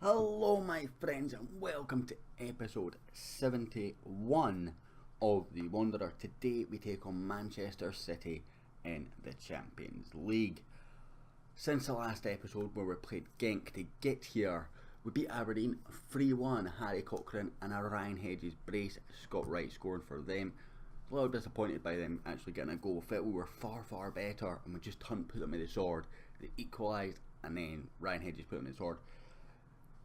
Hello my friends and welcome to episode 71 of The Wanderer. Today we take on Manchester City in the Champions League. Since the last episode where we played Genk to get here, we beat Aberdeen 3-1, Harry Cochrane and a Ryan Hedges brace, Scott Wright scoring for them. A little disappointed by them actually getting a goal. Felt we were far better and we just hadn't put them in the sword. They equalised and then Ryan Hedges put them in the sword.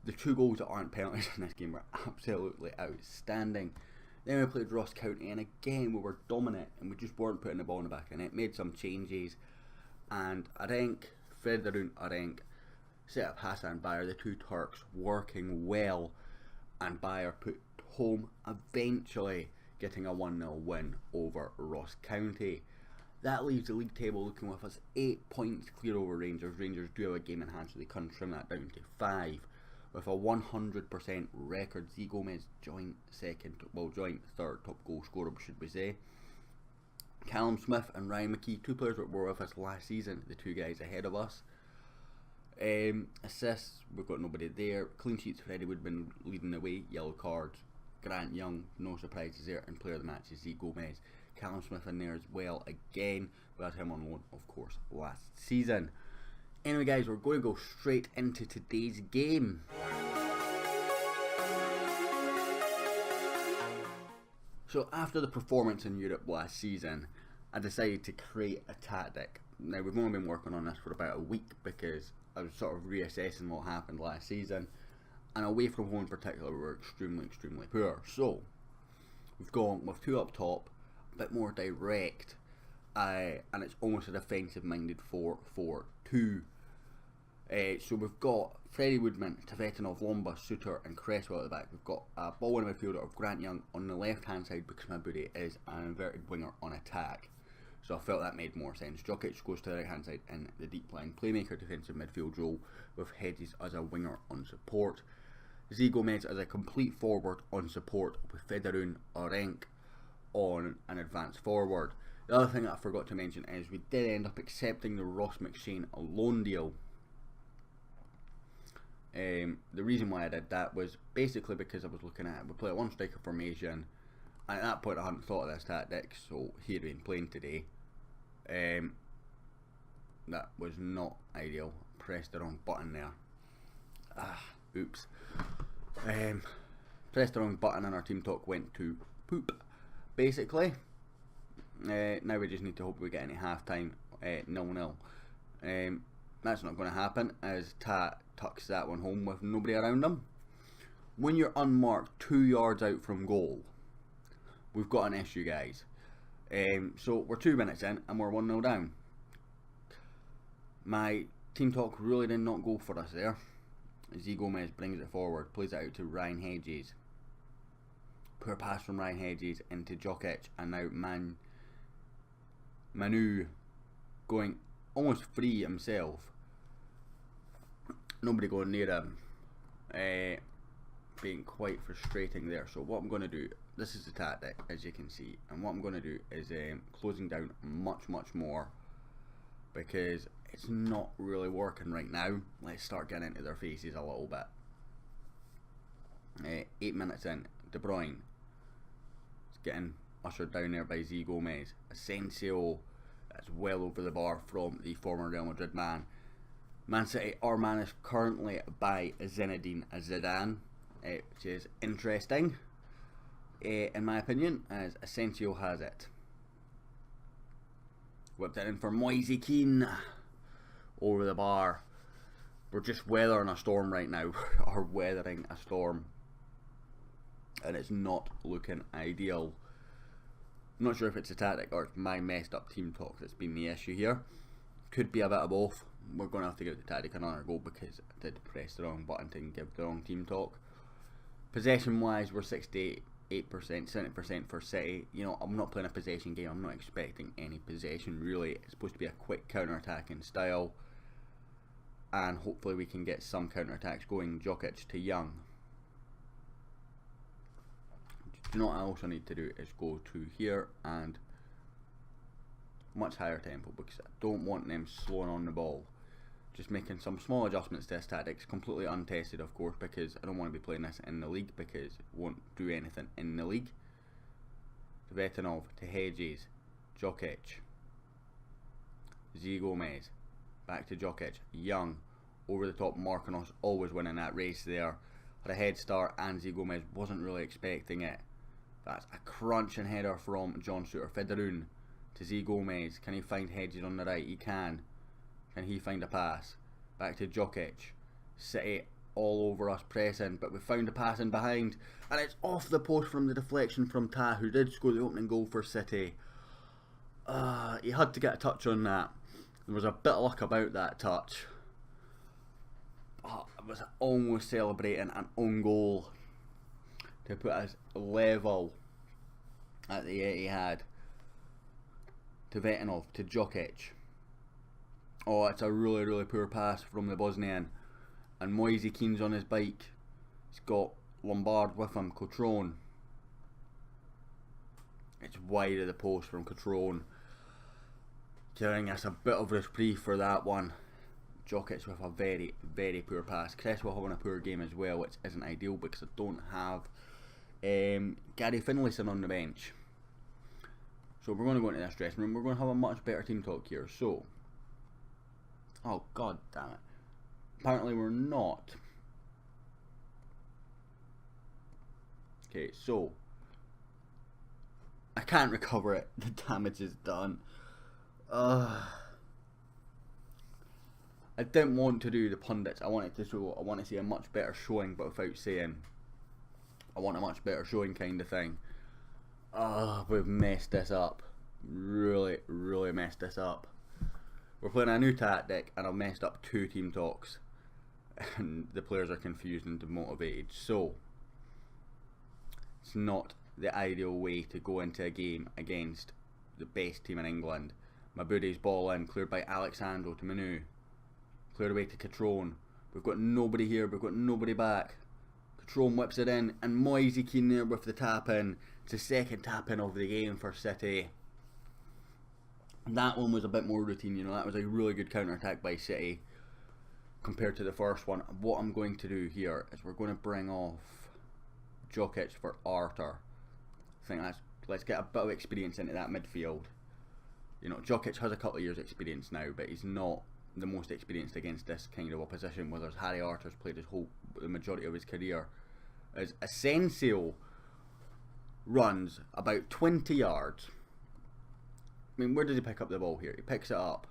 The two goals that aren't penalties in this game were absolutely outstanding. Then we played Ross County and again we were dominant and we just weren't putting the ball in the back of the net. Made some changes and Frederick set up Hassan Bayer, the two Turks working well, and Bayer put home, eventually getting a 1-0 win over Ross County. That leaves the league table looking with us 8 points clear over Rangers. Rangers do have a game in hand so they can trim that down to 5. With a 100% record, Z Gomez joint third top goal scorer, should we say. Callum Smith and Ryan McKee, two players that were with us last season, the two guys ahead of us. Assists, we've got nobody there. Clean sheets, Freddie Woodman leading the way. Yellow cards, Grant Young, no surprises there. And player of the match is Z Gomez. Callum Smith in there as well again. We had him on loan, of course, last season. Anyway guys, we're going to go straight into today's game. So after the performance in Europe last season, I decided to create a tactic. Now we've only been working on this for about a week because I was sort of reassessing what happened last season. And away from home in particular, we were extremely poor. So we've gone with two up top, a bit more direct. And it's almost a defensive minded 4-4-2. So we've got Freddie Woodman, Tavetinov, Lomba, Suter and Cresswell at the back. We've got a ball in the midfielder of Grant Young on the left hand side because Mabury is an inverted winger on attack. So I felt that made more sense. Jokic goes to the right hand side in the deep line playmaker defensive midfield role with Hedges as a winger on support. Z Gomez as a complete forward on support with Federun Orenk on an advanced forward. The other thing that I forgot to mention is we did end up accepting the Ross McShane loan deal. The reason why I did that was basically because I was looking at, we play a one striker formation, and at that point I hadn't thought of this tactic, so he had been playing today. That was not ideal. Pressed the wrong button there. Oops. Pressed the wrong button and our team talk went to poop, basically. Now we just need to hope we get any half time 0-0. That's not going to happen as Tat tucks that one home with nobody around him. When you're unmarked 2 yards out from goal, we've got an issue, guys. So we're 2 minutes in and we're 1-0 down. My team talk really did not go for us there. Z Gomez brings it forward, plays it out to Ryan Hedges. Poor pass from Ryan Hedges into Jokic, and now Manu going almost free himself. Nobody going near him. Being quite frustrating there. So what I'm going to do, this is the tactic as you can see, and what I'm going to do is closing down much more because it's not really working right now. Let's start getting into their faces a little bit. 8 minutes in, De Bruyne is getting ushered down there by Z Gomez. Asensio, that's well over the bar from the former Real Madrid man. Man City are managed currently by Zinedine Zidane, which is interesting, in my opinion, as Asensio has it. Whipped it in for Moise Keane, over the bar. We're just weathering a storm right now. We are weathering a storm, and it's not looking ideal. I'm not sure if it's a tactic or it's my messed up team talk that's been the issue here. Could be a bit of both. We're going to have to give the tactic another go because I did press the wrong button to give the wrong team talk. Possession wise, we're 68%, 70% for City. You know, I'm not playing a possession game. I'm not expecting any possession really. It's supposed to be a quick counter-attacking style. And hopefully we can get some counter-attacks going. Jokic to Young. Do you know what I also need to do is go to here and much higher tempo because I don't want them slowing on the ball. just making some small adjustments to his tactics, completely untested of course, because I don't want to be playing this in the league because it won't do anything in the league. To Vetanov, to Hedges, Jokic, Z Gomez, back to Jokic, Young, over the top, Markkanos always winning that race there. Had a head start and Z Gomez wasn't really expecting it. That's a crunching header from John Suter. Federun to Z Gomez, can he find Hedges on the right? He can. Can he find a pass? Back to Jokic. City all over us pressing, but we found a pass in behind, and it's off the post from the deflection from Ta, who did score the opening goal for City. He had to get a touch on that. There was a bit of luck about that touch. I was almost celebrating an own goal to put us level at the Etihad. To Vetanov, to Jokic. Oh, it's a really, really poor pass from the Bosnian. And Moise Keane's on his bike. He's got Lombard with him, Cotrone. It's wide of the post from Cotrone, giving us a bit of reprieve for that one. Jokic with a very, very poor pass. Cresswell having a poor game as well, which isn't ideal because I don't have Gary Finlayson on the bench. So we're going to go into this dressing room. We're going to have a much better team talk here. So, oh god damn it. Apparently we're not. Okay, so I can't recover it. The damage is done. I didn't want to do the pundits. I wanted to show. I want to see a much better showing, but without saying I want a much better showing kind of thing. We've messed this up. Really, really messed this up. We're playing a new tactic, and I've messed up 2 team talks, and the players are confused and demotivated. So it's not the ideal way to go into a game against the best team in England. Mabudi's ball in, cleared by Alexandro to Manu. Cleared away to Catrone. We've got nobody here, we've got nobody back. Catrone whips it in, and Moise Keane there with the tap in. It's the second tap in of the game for City. That one was a bit more routine, you know, that was a really good counter attack by City compared to the first one. What I'm going to do here is we're going to bring off Jokic for Arthur. I think let's get a bit of experience into that midfield. You know, Jokic has a couple of years experience now, but he's not the most experienced against this kind of opposition, whereas Harry Arthur's played the majority of his career. As Asensio runs about 20 yards. I mean, where does he pick up the ball here? He picks it up.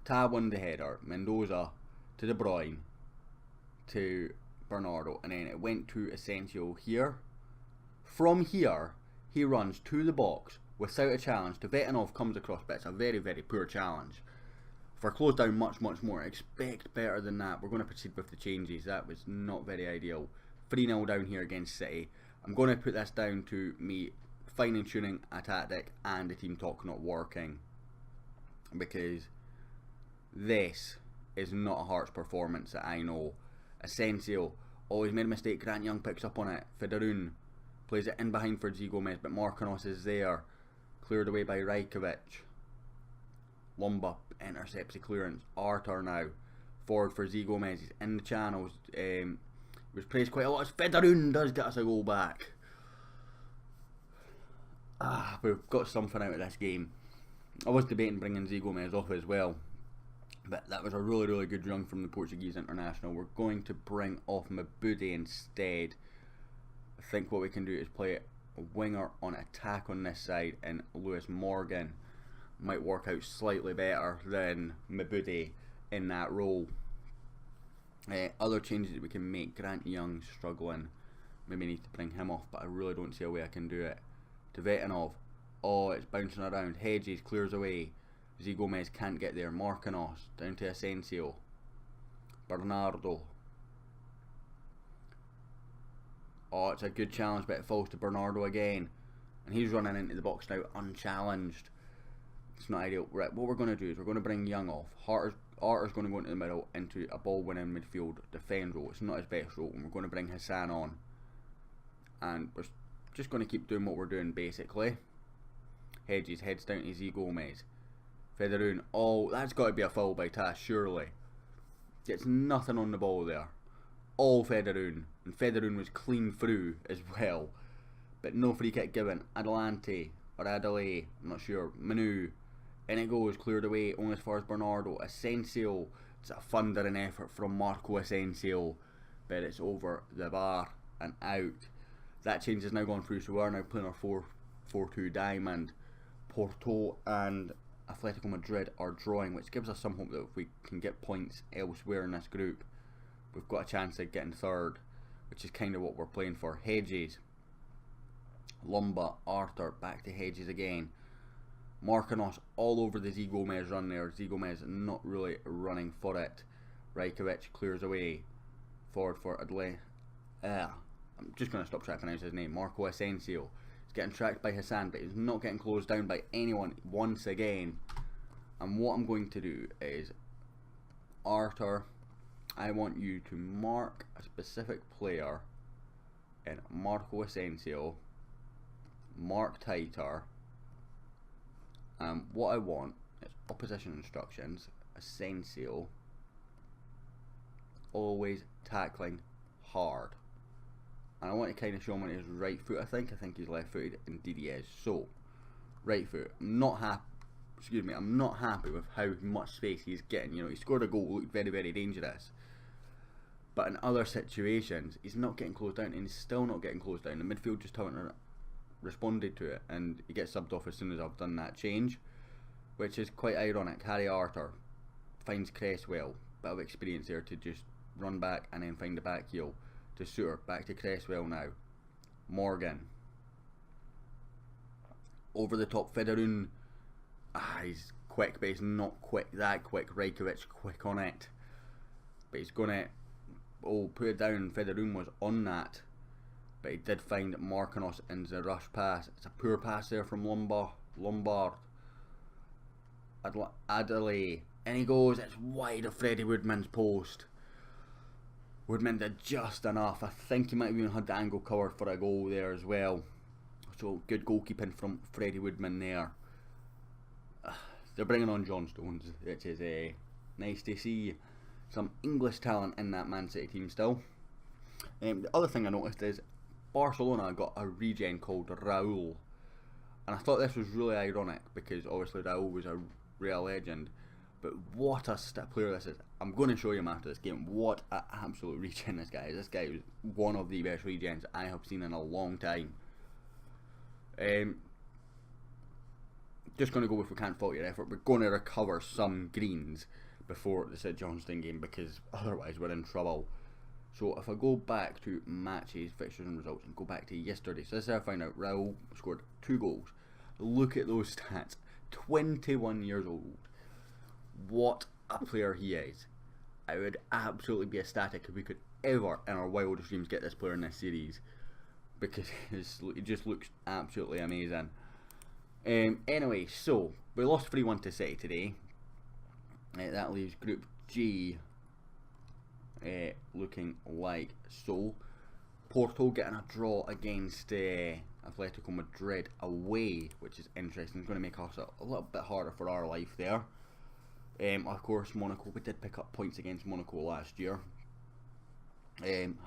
Ta won the header. Mendoza to De Bruyne to Bernardo, and then it went to Asensio here. From here, he runs to the box without a challenge. To Vetanov comes across, but it's a very, very poor challenge. For close down much, much more. Expect better than that. We're going to proceed with the changes. That was not very ideal. 3-0 down here against City. I'm going to put this down to me fine tuning a tactic and the team talk not working, because this is not a Hearts performance that I know. Asensio always made a mistake. Grant Young picks up on it. Federun plays it in behind for Z Gomez, but Markkanos is there. Cleared away by Rajkovic. Lumba intercepts the clearance. Arthur now forward for Z Gomez. He's in the channels. He was praised quite a lot. Federun does get us a goal back. We've got something out of this game. I was debating bringing Z Gomez off as well, but that was a really, really good run from the Portuguese international. We're going to bring off Mabudi instead. I think what we can do is play a winger on attack on this side, and Lewis Morgan might work out slightly better than Mabudi in that role. Other changes that we can make. Grant Young struggling. Maybe need to bring him off, but I really don't see a way I can do it. To Vetanov. Oh, it's bouncing around. Hedges clears away. Z Gomez can't get there. Markkanos down to Asensio. Bernardo. Oh, it's a good challenge, but it falls to Bernardo again. And he's running into the box now unchallenged. It's not ideal. Right, what we're going to do is we're going to bring Young off. Arter's going to go into the middle into a ball winning midfield defend role. It's not his best role. And we're going to bring Hassan on. And we're just going to keep doing what we're doing basically. Hedges heads down to Z Gomez. Federun, oh, that's got to be a foul by Tas, surely. Gets nothing on the ball there. All Federun, and Federun was clean through as well. But no free kick given. Adelante, or Adelaide, I'm not sure. Manu, and it goes, cleared away, only as far as Bernardo. Asensio, it's a thundering effort from Marco Asensio, but it's over the bar and out. That change has now gone through, so we are now playing our 4-4-2 diamond. Porto and Atletico Madrid are drawing, which gives us some hope that if we can get points elsewhere in this group, we've got a chance of getting third, which is kind of what we're playing for. Hedges, Lumba, Arthur, back to Hedges again. Marquinhos all over the Z Gomez run there. Z Gomez not really running for it. Rajkovic clears away. Forward for Adelaide. I'm just going to stop trying to pronounce his name. Marco Asensio. He's getting tracked by Hassan, but he's not getting closed down by anyone once again. And what I'm going to do is, Arthur, I want you to mark a specific player in Marco Asensio. Mark tighter. What I want is opposition instructions. Asensio, always tackling hard. And I want to kind of show him on his right foot. I think he's left footed. Indeed he is. So, right foot. I'm not happy with how much space he's getting. You know, he scored a goal, looked very, very dangerous. But in other situations, he's not getting closed down, and he's still not getting closed down. The midfield just haven't responded to it, and he gets subbed off as soon as I've done that change, which is quite ironic. Harry Arthur finds Cresswell, bit of experience there to just run back and then find the back heel to Suter. Back to Cresswell now. Morgan over the top. Federun, he's quick, but he's not that quick. Rajkovic quick on it, but he's gonna put it down. Federun was on that, but he did find Marquinhos in the rush pass. It's a poor pass there from Lombard. Adelaide, and he goes, it's wide of Freddie Woodman's post. Woodman did just enough. I think he might have even had the angle covered for a goal there as well. So good goalkeeping from Freddie Woodman there. They're bringing on John Stones, which is nice to see some English talent in that Man City team still. The other thing I noticed is Barcelona got a regen called Raul, and I thought this was really ironic because obviously Raul was a Real legend, but what a player this is. I'm going to show you him after this game. What an absolute regen this guy is. This guy is one of the best regens I have seen in a long time. Just going to go, if we can't fault your effort, we're going to recover some greens before the St Johnstone game, because otherwise we're in trouble. So if I go back to matches, fixtures and results, and go back to yesterday, so this is how I found out Raul scored 2 goals. Look at those stats. 21 years old. What a player he is. I would absolutely be ecstatic if we could ever in our wildest dreams get this player in this series, because he just looks absolutely amazing. Anyway, so we lost 3-1 to City today. That leaves Group G looking like so. Porto getting a draw against Atletico Madrid away, which is interesting. It's going to make us a little bit harder for our life there. Of course, Monaco, we did pick up points against Monaco last year.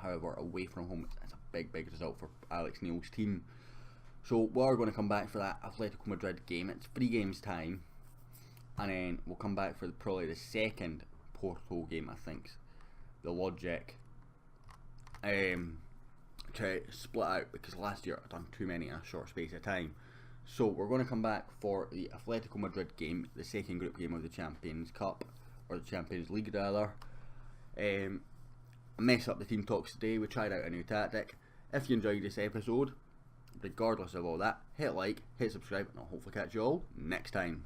However, away from home, it's a big result for Alex Neil's team. So we are going to come back for that Atletico Madrid game. It's 3 games time, and then we'll come back for probably the second Porto game, I think. The logic to split out, because last year I've done too many in a short space of time. So we're going to come back for the Atletico Madrid game, the second group game of the Champions Cup, or the Champions League rather. Mess up the team talks today. We tried out a new tactic. If you enjoyed this episode, regardless of all that, hit like, hit subscribe, and I'll hopefully catch you all next time.